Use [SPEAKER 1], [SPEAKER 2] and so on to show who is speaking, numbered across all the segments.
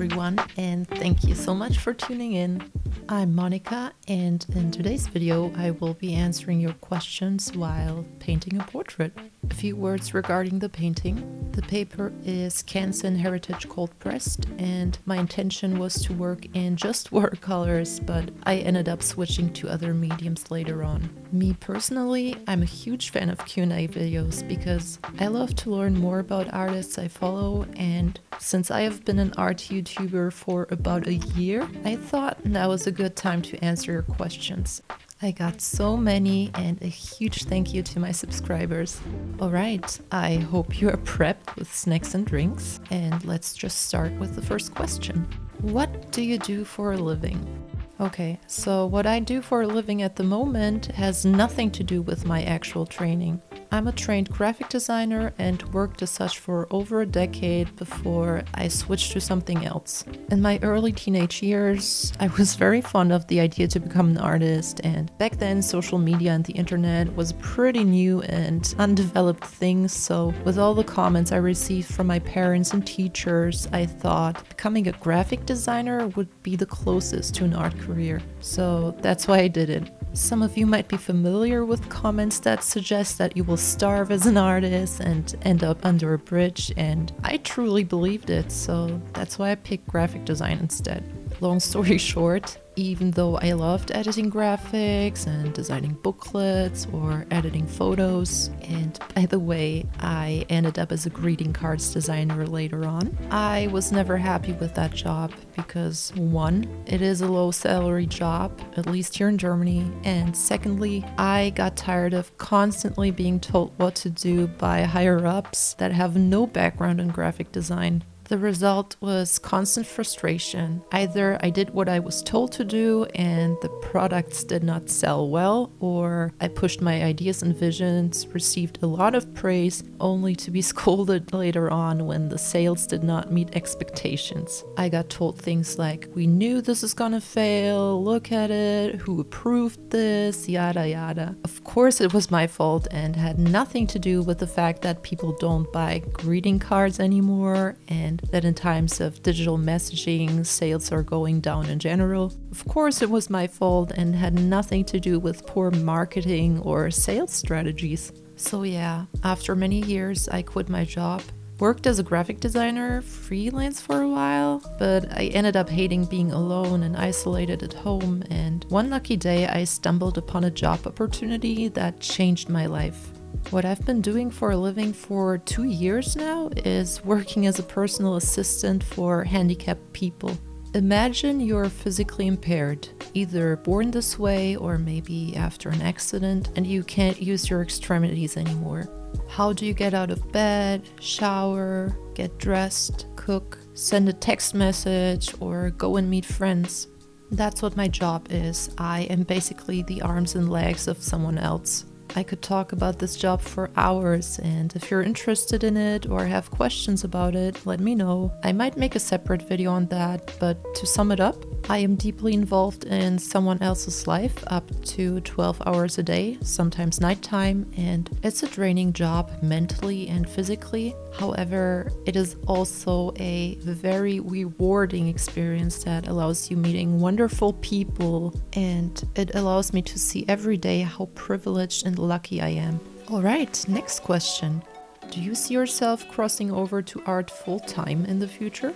[SPEAKER 1] everyone, and thank you so much for tuning in. I'm Monica, and in today's video I will be answering your questions while painting a portrait. A few words regarding the painting. The paper is Canson Heritage Coldpressed, and my intention was to work in just watercolors, but I ended up switching to other mediums later on. Me personally, I'm a huge fan of Q&A videos because I love to learn more about artists I follow, and since I have been an art YouTuber for about a year, I thought now was a good time to answer your questions. I got so many, and a huge thank you to my subscribers. Alright, I hope you are prepped with snacks and drinks, and let's just start with the first question. What do you do for a living? Okay, so what I do for a living at the moment has nothing to do with my actual training. I'm a trained graphic designer and worked as such for over a decade before I switched to something else. In my early teenage years, I was very fond of the idea to become an artist, and back then social media and the internet was a pretty new and undeveloped thing, so with all the comments I received from my parents and teachers, I thought becoming a graphic designer would be the closest to an art career. So that's why I did it. Some of you might be familiar with comments that suggest that you will starve as an artist and end up under a bridge, and I truly believed it, so that's why I picked graphic design instead. Long story short, even though I loved editing graphics and designing booklets or editing photos, and by the way, I ended up as a greeting cards designer later on, I was never happy with that job because one, it is a low salary job, at least here in Germany, and secondly, I got tired of constantly being told what to do by higher ups that have no background in graphic design. The result was constant frustration. Either I did what I was told to do and the products did not sell well, or I pushed my ideas and visions, received a lot of praise, only to be scolded later on when the sales did not meet expectations. I got told things like, "We knew this is gonna fail, look at it, who approved this, yada yada." Of course it was my fault and had nothing to do with the fact that people don't buy greeting cards anymore, and that in times of digital messaging, sales are going down in general. Of course it was my fault and had nothing to do with poor marketing or sales strategies. So yeah, after many years I quit my job, worked as a graphic designer, freelance for a while, but I ended up hating being alone and isolated at home, and one lucky day I stumbled upon a job opportunity that changed my life. What I've been doing for a living for 2 years now is working as a personal assistant for handicapped people. Imagine you're physically impaired, either born this way or maybe after an accident, and you can't use your extremities anymore. How do you get out of bed, shower, get dressed, cook, send a text message, or go and meet friends? That's what my job is. I am basically the arms and legs of someone else. I could talk about this job for hours, and if you're interested in it or have questions about it, let me know. I might make a separate video on that, but to sum it up, I am deeply involved in someone else's life up to 12 hours a day, sometimes nighttime, and it's a draining job mentally and physically. However, it is also a very rewarding experience that allows you meeting wonderful people, and it allows me to see every day how privileged and lucky I am. Alright, next question. Do you see yourself crossing over to art full-time in the future?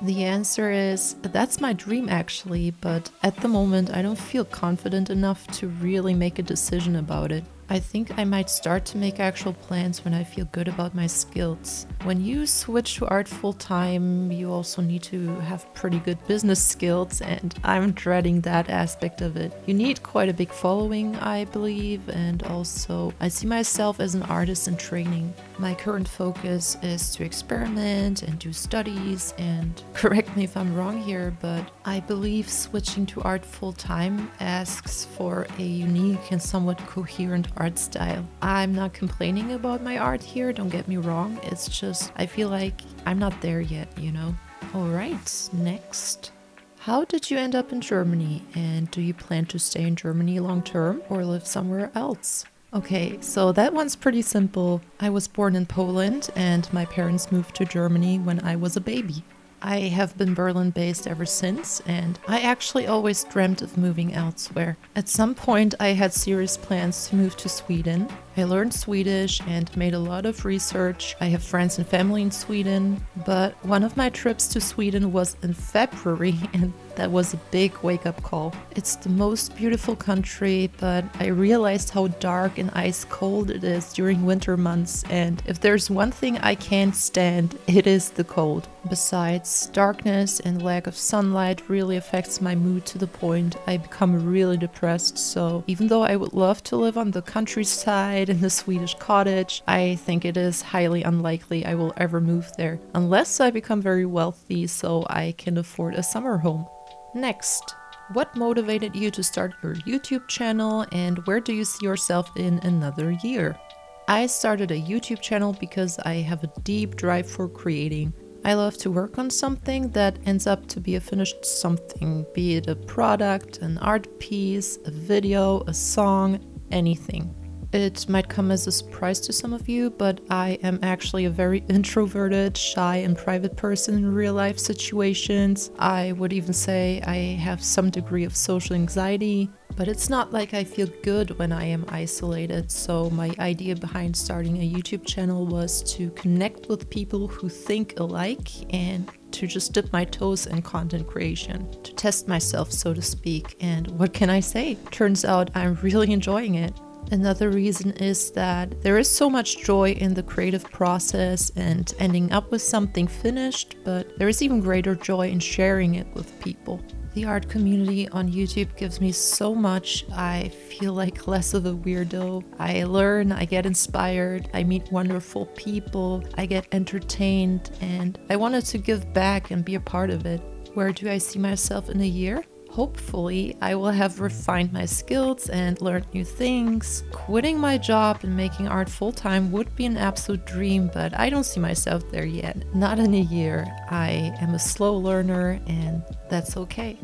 [SPEAKER 1] The answer is, that's my dream actually, but at the moment I don't feel confident enough to really make a decision about it. I think I might start to make actual plans when I feel good about my skills. When you switch to art full-time, you also need to have pretty good business skills, and I'm dreading that aspect of it. You need quite a big following, I believe, and also I see myself as an artist in training. My current focus is to experiment and do studies, and correct me if I'm wrong here, but I believe switching to art full-time asks for a unique and somewhat coherent art style. I'm not complaining about my art here, don't get me wrong, it's just I feel like I'm not there yet, you know? Alright, next. How did you end up in Germany, and do you plan to stay in Germany long term or live somewhere else? Okay, so that one's pretty simple. I was born in Poland and my parents moved to Germany when I was a baby. I have been Berlin-based ever since, and I actually always dreamt of moving elsewhere. At some point, I had serious plans to move to Sweden. I learned Swedish and made a lot of research. I have friends and family in Sweden, but one of my trips to Sweden was in February, and that was a big wake-up call. It's the most beautiful country, but I realized how dark and ice cold it is during winter months, and if there's one thing I can't stand, it is the cold. Besides, darkness and lack of sunlight really affects my mood to the point I become really depressed, so even though I would love to live on the countryside in a Swedish cottage, I think it is highly unlikely I will ever move there, unless I become very wealthy so I can afford a summer home. Next, what motivated you to start your YouTube channel and where do you see yourself in another year? I started a YouTube channel because I have a deep drive for creating. I love to work on something that ends up to be a finished something, be it a product, an art piece, a video, a song, anything. It might come as a surprise to some of you, but I am actually a very introverted, shy and private person in real life situations. I would even say I have some degree of social anxiety, but it's not like I feel good when I am isolated. So my idea behind starting a YouTube channel was to connect with people who think alike and to just dip my toes in content creation, to test myself, so to speak. And what can I say? Turns out I'm really enjoying it. Another reason is that there is so much joy in the creative process and ending up with something finished, but there is even greater joy in sharing it with people. The art community on YouTube gives me so much. I feel like less of a weirdo. I learn, I get inspired, I meet wonderful people, I get entertained, and I wanted to give back and be a part of it. Where do I see myself in a year? Hopefully, I will have refined my skills and learned new things. Quitting my job and making art full-time would be an absolute dream, but I don't see myself there yet. Not in a year. I am a slow learner, and that's okay.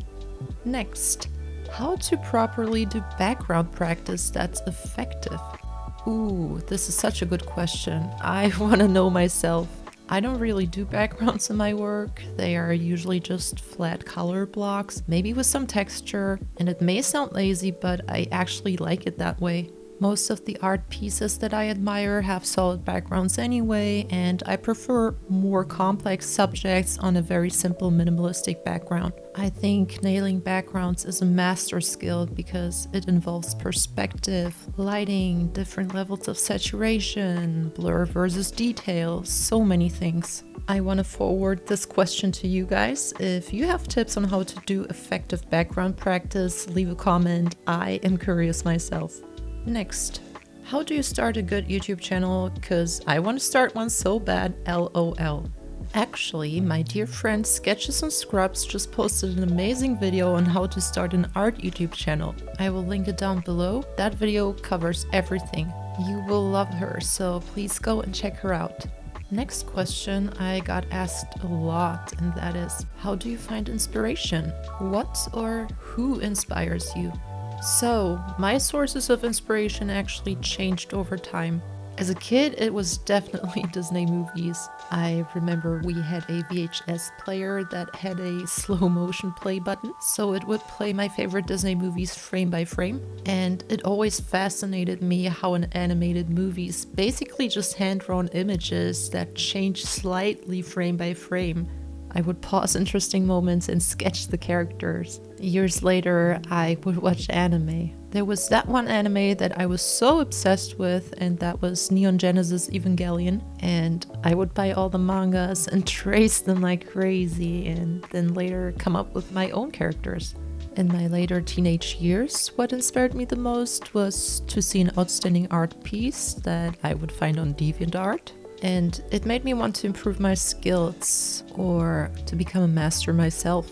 [SPEAKER 1] Next, how to properly do background practice that's effective. Ooh, this is such a good question. I want to know myself. I don't really do backgrounds in my work. They are usually just flat color blocks, maybe with some texture, and it may sound lazy, but I actually like it that way. Most of the art pieces that I admire have solid backgrounds anyway, and I prefer more complex subjects on a very simple minimalistic background. I think nailing backgrounds is a master skill because it involves perspective, lighting, different levels of saturation, blur versus detail, so many things. I want to forward this question to you guys. If you have tips on how to do effective background practice, leave a comment. I am curious myself. Next, how do you start a good YouTube channel? Because I want to start one so bad, LOL. Actually, my dear friend Sketches and Scrubs just posted an amazing video on how to start an art YouTube channel. I will link it down below. That video covers everything. You will love her, so please go and check her out. Next question I got asked a lot, and that is, how do you find inspiration? What or who inspires you? So, my sources of inspiration actually changed over time. As a kid, it was definitely Disney movies. I remember we had a VHS player that had a slow motion play button, so it would play my favorite Disney movies frame by frame. And it always fascinated me how an animated movie is basically just hand-drawn images that change slightly frame by frame. I would pause interesting moments and sketch the characters. Years later, I would watch anime. There was that one anime that I was so obsessed with, and that was Neon Genesis Evangelion. And I would buy all the mangas and trace them like crazy, and then later come up with my own characters. In my later teenage years, what inspired me the most was to see an outstanding art piece that I would find on DeviantArt. And it made me want to improve my skills or to become a master myself.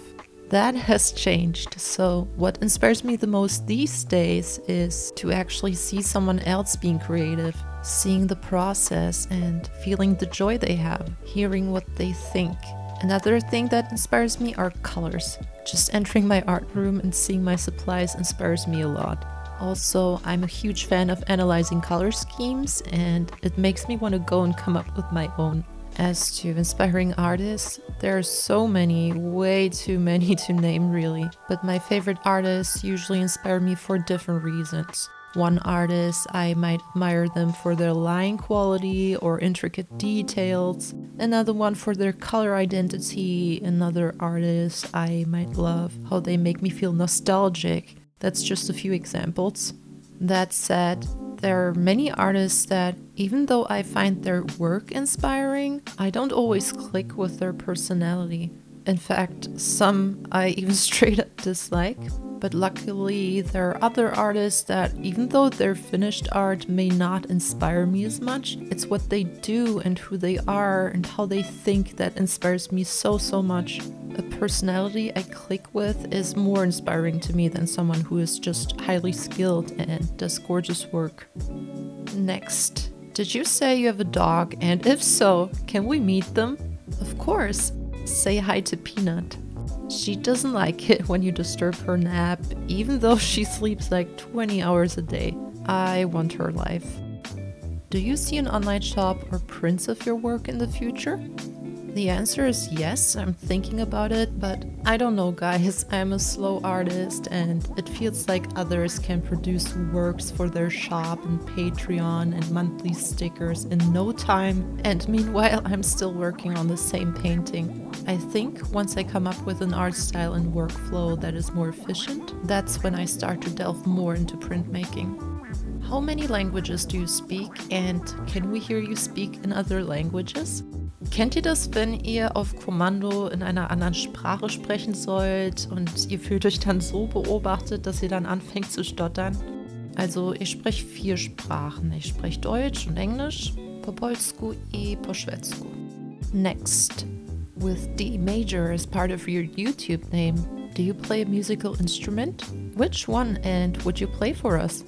[SPEAKER 1] That has changed, so what inspires me the most these days is to actually see someone else being creative, seeing the process and feeling the joy they have, hearing what they think. Another thing that inspires me are colors. Just entering my art room and seeing my supplies inspires me a lot. Also, I'm a huge fan of analyzing color schemes, and it makes me want to go and come up with my own. As to inspiring artists, there are so many, way too many to name really. But my favorite artists usually inspire me for different reasons. One artist, I might admire them for their line quality or intricate details. Another one for their color identity. Another artist, I might love how they make me feel nostalgic. That's just a few examples. That said, there are many artists that, even though I find their work inspiring, I don't always click with their personality. In fact, some I even straight up dislike. But luckily, there are other artists that, even though their finished art may not inspire me as much, it's what they do and who they are and how they think that inspires me so much. A personality I click with is more inspiring to me than someone who is just highly skilled and does gorgeous work. Next, did you say you have a dog? And if so, can we meet them? Of course. Say hi to Peanut. She doesn't like it when you disturb her nap, even though she sleeps like 20 hours a day. I want her life. Do you see an online shop or prints of your work in the future? The answer is yes, I'm thinking about it, but I don't know guys, I'm a slow artist and it feels like others can produce works for their shop and Patreon and monthly stickers in no time, and meanwhile I'm still working on the same painting. I think once I come up with an art style and workflow that is more efficient, that's when I start to delve more into printmaking. How many languages do you speak and can we hear you speak in other languages? Kennt ihr das, wenn ihr auf Kommando in einer anderen Sprache sprechen sollt und ihr fühlt euch dann so beobachtet, dass ihr dann anfängt zu stottern? Also ich spreche 4 Sprachen. Ich spreche Deutsch und Englisch, po polsku I po szwedzku. Next, with D major as part of your YouTube name, do you play a musical instrument? Which one and would you play for us?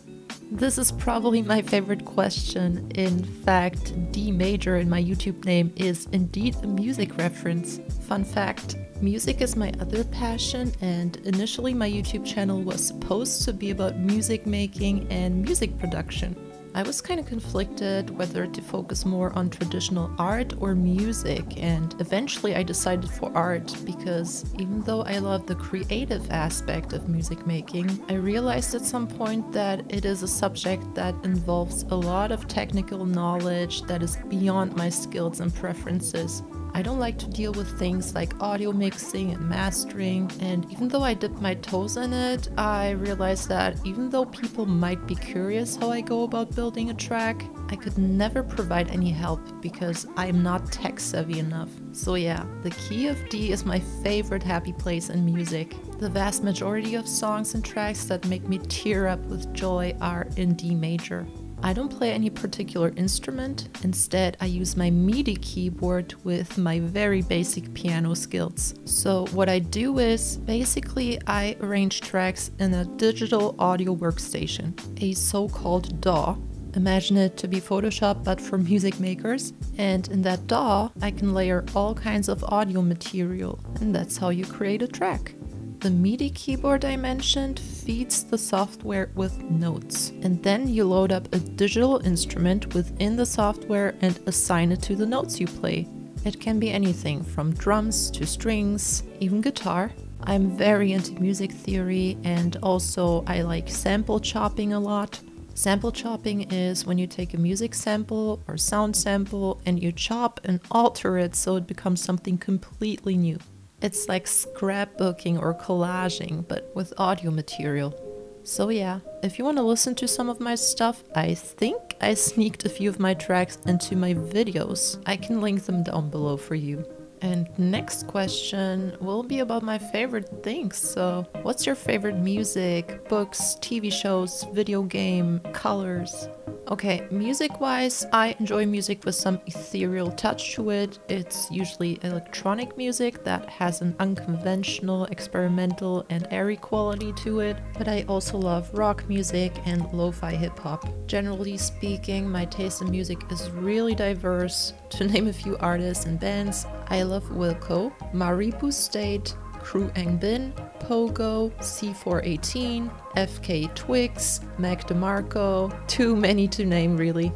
[SPEAKER 1] This is probably my favorite question. In fact, D major in my YouTube name is indeed a music reference. Fun fact, music is my other passion and initially my YouTube channel was supposed to be about music making and music production. I was kind of conflicted whether to focus more on traditional art or music, and eventually I decided for art because even though I love the creative aspect of music making, I realized at some point that it is a subject that involves a lot of technical knowledge that is beyond my skills and preferences. I don't like to deal with things like audio mixing and mastering, and even though I dipped my toes in it, I realized that even though people might be curious how I go about building a track, I could never provide any help because I'm not tech savvy enough. So yeah, the key of D is my favorite happy place in music. The vast majority of songs and tracks that make me tear up with joy are in D major. I don't play any particular instrument. Instead, I use my MIDI keyboard with my very basic piano skills. So what I do is, basically I arrange tracks in a digital audio workstation, a so-called DAW. Imagine it to be Photoshop but for music makers. And in that DAW, I can layer all kinds of audio material, and that's how you create a track. The MIDI keyboard I mentioned feeds the software with notes, and then you load up a digital instrument within the software and assign it to the notes you play. It can be anything from drums to strings, even guitar. I'm very into music theory, and also I like sample chopping a lot. Sample chopping is when you take a music sample or sound sample and you chop and alter it so it becomes something completely new. It's like scrapbooking or collaging, but with audio material. So yeah, if you want to listen to some of my stuff, I think I sneaked a few of my tracks into my videos. I can link them down below for you. And next question will be about my favorite things. So what's your favorite music, books, TV shows, video game, colors? Okay, music-wise, I enjoy music with some ethereal touch to it. It's usually electronic music that has an unconventional, experimental, and airy quality to it. But I also love rock music and lo-fi hip-hop. Generally speaking, my taste in music is really diverse. To name a few artists and bands, I love Wilco, Maribu State, Crew Ang Bin, Pogo, C418, FK Twigs, Mac DeMarco, too many to name really.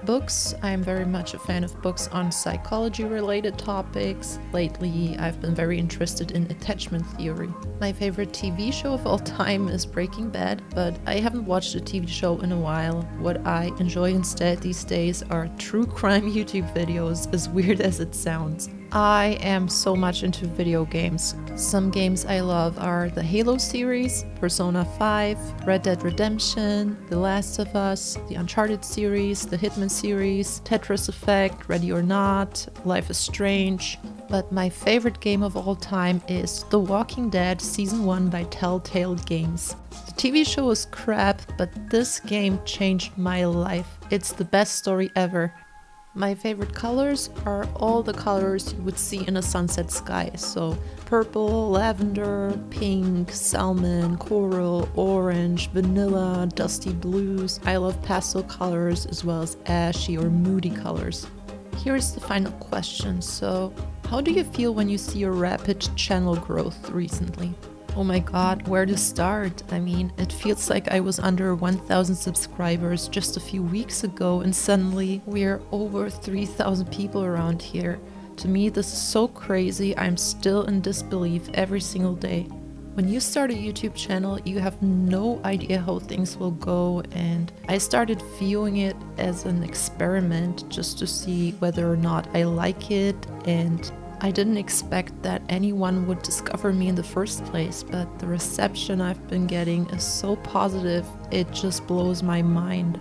[SPEAKER 1] Books. I'm very much a fan of books on psychology-related topics. Lately, I've been very interested in attachment theory. My favorite TV show of all time is Breaking Bad, but I haven't watched a TV show in a while. What I enjoy instead these days are true crime YouTube videos, as weird as it sounds. I am so much into video games. Some games I love are the Halo series, Persona 5, Red Dead Redemption, The Last of Us, the Uncharted series, the Hitman series, Tetris Effect, Ready or Not, Life is Strange. But my favorite game of all time is The Walking Dead Season 1 by Telltale Games. The TV show is crap, but this game changed my life. It's the best story ever. My favorite colors are all the colors you would see in a sunset sky. So purple, lavender, pink, salmon, coral, orange, vanilla, dusty blues. I love pastel colors as well as ashy or moody colors. Here's the final question. So how do you feel when you see your rapid channel growth recently? Oh my god, where to start? I mean, it feels like I was under 1,000 subscribers just a few weeks ago and suddenly we're over 3,000 people around here. To me, this is so crazy. I'm still in disbelief every single day. When you start a YouTube channel, you have no idea how things will go, and I started viewing it as an experiment just to see whether or not I like it, and I didn't expect that anyone would discover me in the first place, but the reception I've been getting is so positive, it just blows my mind.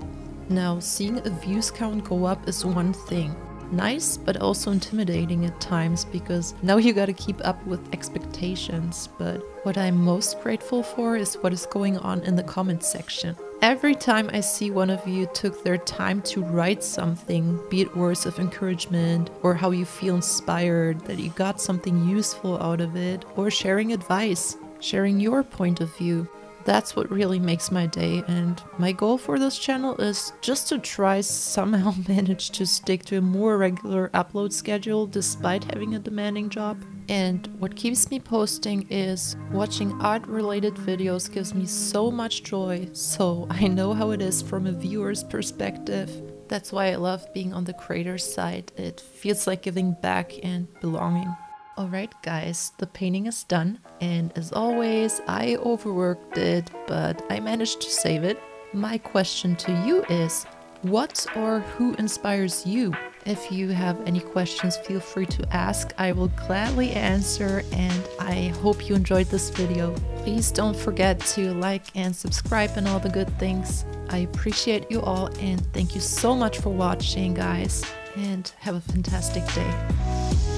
[SPEAKER 1] Now, seeing a views count go up is one thing. Nice, but also intimidating at times, because now you gotta keep up with expectations. But what I'm most grateful for is what is going on in the comments section. Every time I see one of you took their time to write something, be it words of encouragement, or how you feel inspired, that you got something useful out of it, or sharing advice, sharing your point of view, that's what really makes my day. And my goal for this channel is just to try somehow manage to stick to a more regular upload schedule despite having a demanding job. And what keeps me posting is watching art-related videos gives me so much joy, so I know how it is from a viewer's perspective. That's why I love being on the creator's side. It feels like giving back and belonging. Alright guys, the painting is done, and as always, I overworked it, but I managed to save it. My question to you is, what or who inspires you? If you have any questions, feel free to ask. I will gladly answer, and I hope you enjoyed this video. Please don't forget to like and subscribe and all the good things. I appreciate you all, and thank you so much for watching, guys, and have a fantastic day.